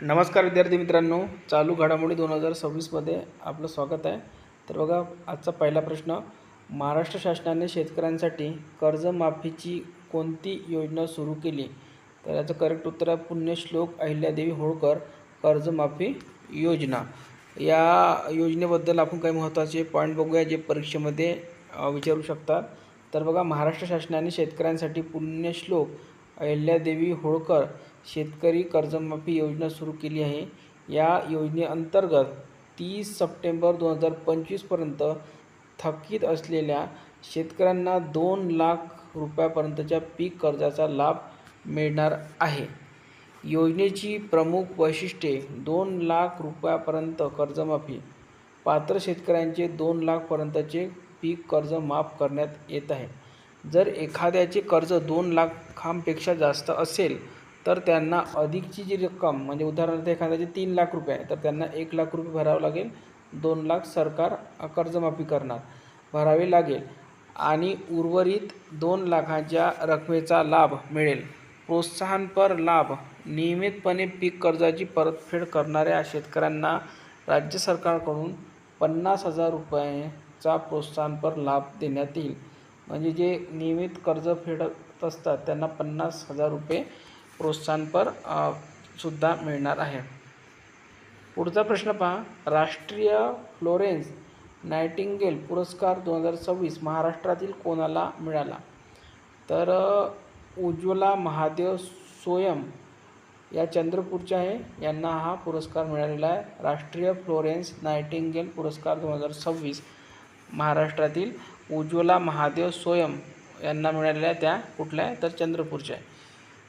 नमस्कार विद्यार्थी मित्रांनो, चालू घडामोडी 2026मध्ये आपलं स्वागत आहे. तर बघा, आजचा पहिला प्रश्न, महाराष्ट्र शासनाने शेतकऱ्यांसाठी कर्जमाफीची कोणती योजना सुरू केली? तर याचं करेक्ट उत्तर आहे पुण्यश्लोक अहिल्यादेवी होळकर कर्जमाफी योजना. या योजनेबद्दल आपण काही महत्त्वाचे पॉईंट बघूया जे परीक्षेमध्ये विचारू शकतात. तर बघा, महाराष्ट्र शासनाने शेतकऱ्यांसाठी पुण्यश्लोक अहिल्यादेवी होळकर शेतकरी कर्जमाफी योजना सुरू केली आहे. या योजनेअंतर्गत 30 सप्टेंबर 2025पर्यंत थकीत असलेल्या शेतकऱ्यांना 2 लाख रुपयापर्यंतच्या पीक कर्जाचा लाभ मिळणार आहे. योजनेची प्रमुख वैशिष्ट्ये: 2 लाख रुपयापर्यंत कर्जमाफी, पात्र शेतकऱ्यांचे 2 लाखपर्यंतचे पीक कर्ज माफ करण्यात येत आहे. जर एखाद्याचे कर्ज 2 लाखांपेक्षा जास्त असेल तर त्यांना अधिकची जी रक्कम, म्हणजे उदाहरणार्थ एखाद्याचे 3 लाख रुपये आहे तर त्यांना 1 लाख रुपये भरावं लागेल. 2 लाख सरकार कर्जमाफी भरावे लागेल आणि उर्वरित 2 लाखाच्या रकमेचा लाभ मिळेल. प्रोत्साहनपर लाभ: नियमितपणे पीक कर्जाची परतफेड करणाऱ्या शेतकऱ्यांना राज्य सरकारकडून 50,000 रुपयांचा प्रोत्साहनपर लाभ देण्यात येईल. म्हणजे जे नियमित कर्ज फेडत असतात त्यांना 50,000 रुपये प्रोत्साहनपर सुद्धा मिळणार आहे. पुढचा प्रश्न पहा, राष्ट्रीय फ्लोरेन्स नायटिंगेल पुरस्कार 2026 महाराष्ट्रातील कोणाला मिळाला? तर उज्ज्वला महादेव सोयम या चंद्रपूरच्या आहे, यांना हा पुरस्कार मिळालेला आहे. राष्ट्रीय फ्लोरेन्स नायटिंगेल पुरस्कार 2026 महाराष्ट्रातील उज्ज्वला महादेव सोयम यांना मिळालेला आहे. त्या कुठल्या आहे? तर चंद्रपूरच्या आहे.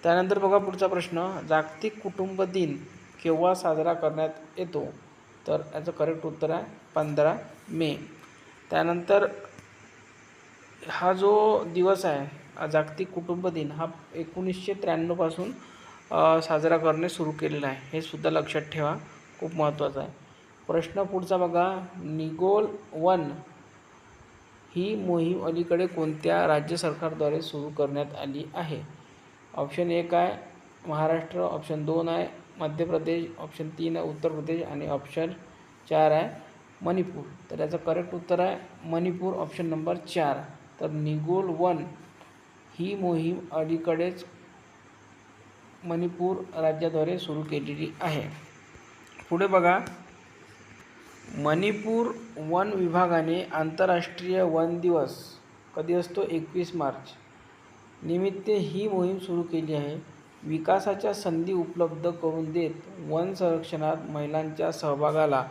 त्यानंतर बघा पुढचा प्रश्न, जागतिक कुटुंब दिन केव्हा साजरा करण्यात येतो? तर याचं करेक्ट उत्तर आहे 15 मे. त्यानंतर हा जो दिवस आहे जागतिक कुटुंब दिन हा 1993 पासून साजरा करणे सुरू केलेला आहे. हे सुद्धा लक्षात ठेवा, खूप महत्त्वाचं आहे. प्रश्न पुढचा बघा, निगोल वन ही मोहीम अलीकडे कोणत्या राज्य सरकारद्वारे सुरू करण्यात आली आहे? ऑप्शन 1 आहे महाराष्ट्र, ऑप्शन 2 आहे मध्य प्रदेश, ऑप्शन 3 आहे उत्तर प्रदेश आणि ऑप्शन 4 आहे मणिपूर. तर याचं करेक्ट उत्तर आहे मणिपूर, ऑप्शन नंबर 4. तर निगोल वन ही मोहीम अलीकडेच मणिपूर राज्याद्वारे सुरू केलेली आहे. पुढे बघा, मणिपूर वन विभागाने आंतरराष्ट्रीय वन दिवस कधी असतो? 21 मार्च निमित्त ही मोहीम सुरू केली आहे. विकासाच्या संधी उपलब्ध करून देत वन संरक्षणात महिलांच्या सहभागाला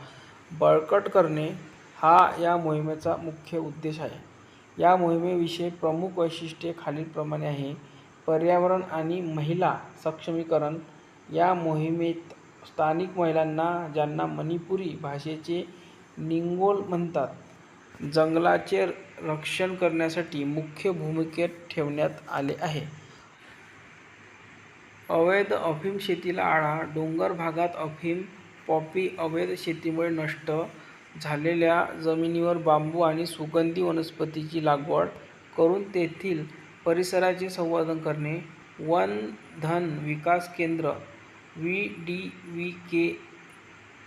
बळकट करणे हा या मोहिमेचा मुख्य उद्देश आहे. या मोहिमेविषयी प्रमुख वैशिष्ट्ये खालीलप्रमाणे आहे. पर्यावरण आणि महिला सक्षमीकरण: या मोहिमेत स्थानिक महिलांना, ज्यांना मणिपुरी भाषेचे निंगोल म्हणतात, जंगलाचे रक्षण करण्यासाठी मुख्य भूमिकेत ठेवण्यात आले आहे. अवैध अफीम शेतीला आळा: डोंगर भागात अफीम, पॉपी अवैध शेतीमुळे नष्ट झालेल्या जमिनीवर बांबू आणि सुगंधी वनस्पतीची लागवड करून तेथील परिसराचे संवर्धन करणे. वन धन विकास केंद्र VDVK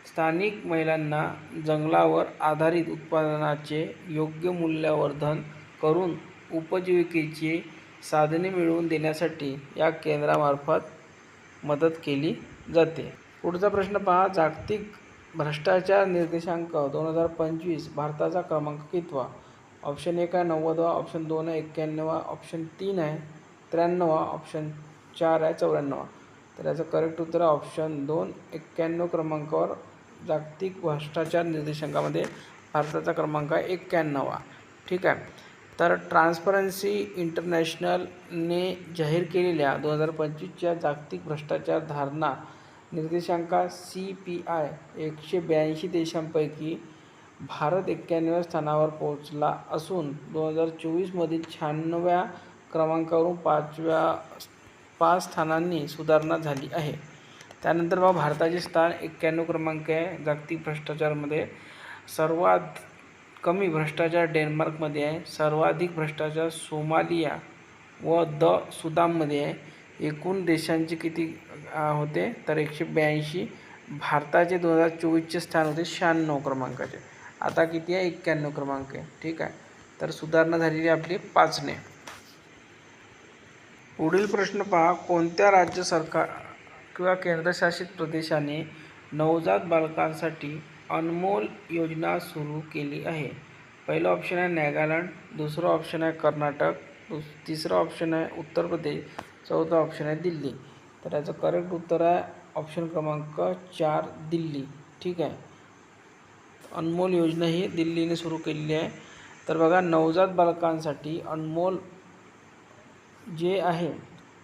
स्थानिक महिलांना जंगलावर आधारित उत्पादनाचे योग्य मूल्यवर्धन करून उपजीविकेची साधने मिळवून देण्यासाठी या केंद्रामार्फत मदत केली जाते. पुढचा प्रश्न पहा, जागतिक भ्रष्टाचार निर्देशांक 2025 भारताचा क्रमांक कितवा? ऑप्शन 1 आहे 90वा, ऑप्शन 2 आहे 91वा, ऑप्शन 3 आहे 93वा, ऑप्शन 4 आहे 94वा. तर याचं करेक्ट उत्तर आहे ऑप्शन 2, 91 क्रमांकावर जागतिक भ्रष्टाचार निर्देशांकामध्ये भारताचा क्रमांक आहे 91वा. ठीक आहे. तर ट्रान्सपरन्सी इंटरनॅशनलने जाहीर केलेल्या 2025च्या जागतिक भ्रष्टाचार धारणा निर्देशांकात CPI 182 देशांपैकी भारत 91व्या स्थानावर पोहोचला असून 2024मधील 96व्या क्रमांकावरून 5 स्थानांनी सुधारणा झाली आहे. त्यानंतर भारताचे स्थान 91 क्रमांक आहे जागतिक भ्रष्टाचारामध्ये. सर्वात कमी भ्रष्टाचार डेन्मार्कमध्ये आहे. सर्वाधिक भ्रष्टाचार सोमालिया व सुदानमध्ये आहे. एकूण देशांचे किती होते तर 182. भारताचे 2024चे स्थान होते 96 क्रमांकाचे. आता किती आहे 91 क्रमांक आहे. ठीक आहे, तर सुधारणा झालेली आपली 5ने. पुढील प्रश्न पहा, कोणत्या राज्य सरकार किंवा केंद्रशासित प्रदेशाने नवजात बालकांसाठी अनमोल योजना सुरू केली आहे? पहिलं ऑप्शन आहे नागालँड, दुसरं ऑप्शन आहे कर्नाटक, तिसरं ऑप्शन आहे उत्तर प्रदेश, चौथं ऑप्शन आहे दिल्ली. तर याचं करेक्ट उत्तर आहे ऑप्शन क्रमांक 4 दिल्ली. ठीक आहे, अनमोल योजना ही दिल्लीने सुरू केलेली आहे. तर बघा, नवजात बालकांसाठी अनमोल जे आहे,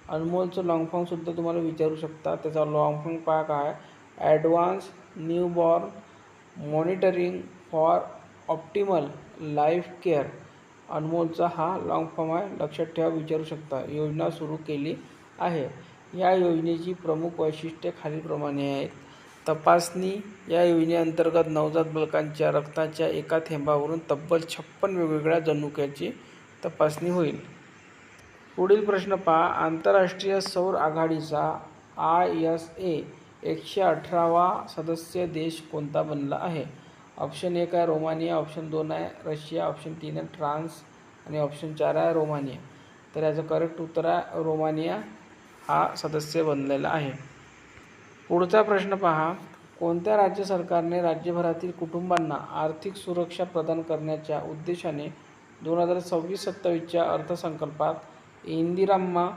अनमोलचं लॉंग फॉर्मसुद्धा तुम्हाला विचारू शकता. त्याचा लॉंग फॉर्म पहा काय, advance newborn monitoring for optimal life care. अनमोलचा हा लॉंग फॉर्म आहे, लक्षात ठेवा, विचारू शकता. योजना सुरू केली आहे. या योजनेची प्रमुख वैशिष्ट्ये खालीलप्रमाणे आहेत. तपासणी, या योजनेअंतर्गत नवजात बालकांच्या रक्ताच्या एका थेंबावरून तब्बल 56 वेगवेगळ्या जनुक्याची तपासणी होईल. पुढील प्रश्न पहा, आंतरराष्ट्रीय सौर आघाडीचा ISA 118वा सदस्य देश कोणता बनला आहे? ऑप्शन 1 आहे रोमानिया, ऑप्शन 2 आहे रशिया, ऑप्शन 3 आहे फ्रान्स आणि ऑप्शन 4 आहे रोमानिया. तर याचं करेक्ट उत्तर आहे रोमानिया हा सदस्य बनलेला आहे. पुढचा प्रश्न पहा, कोणत्या राज्य सरकारने राज्यभरातील कुटुंबांना आर्थिक सुरक्षा प्रदान करण्याच्या उद्देशाने 2026-27च्या अर्थसंकल्पात इंदिराम्मा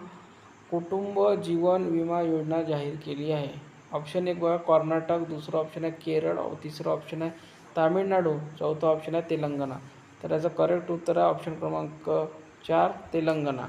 कुटुंब जीवन विमा योजना जाहीर केली आहे? ऑप्शन 1 बघा कर्नाटक, दुसरं ऑप्शन आहे केरळ, तिसरं ऑप्शन आहे तामिळनाडू, चौथं ऑप्शन आहे तेलंगणा. तर याचं करेक्ट उत्तर आहे ऑप्शन क्रमांक 4 तेलंगणा.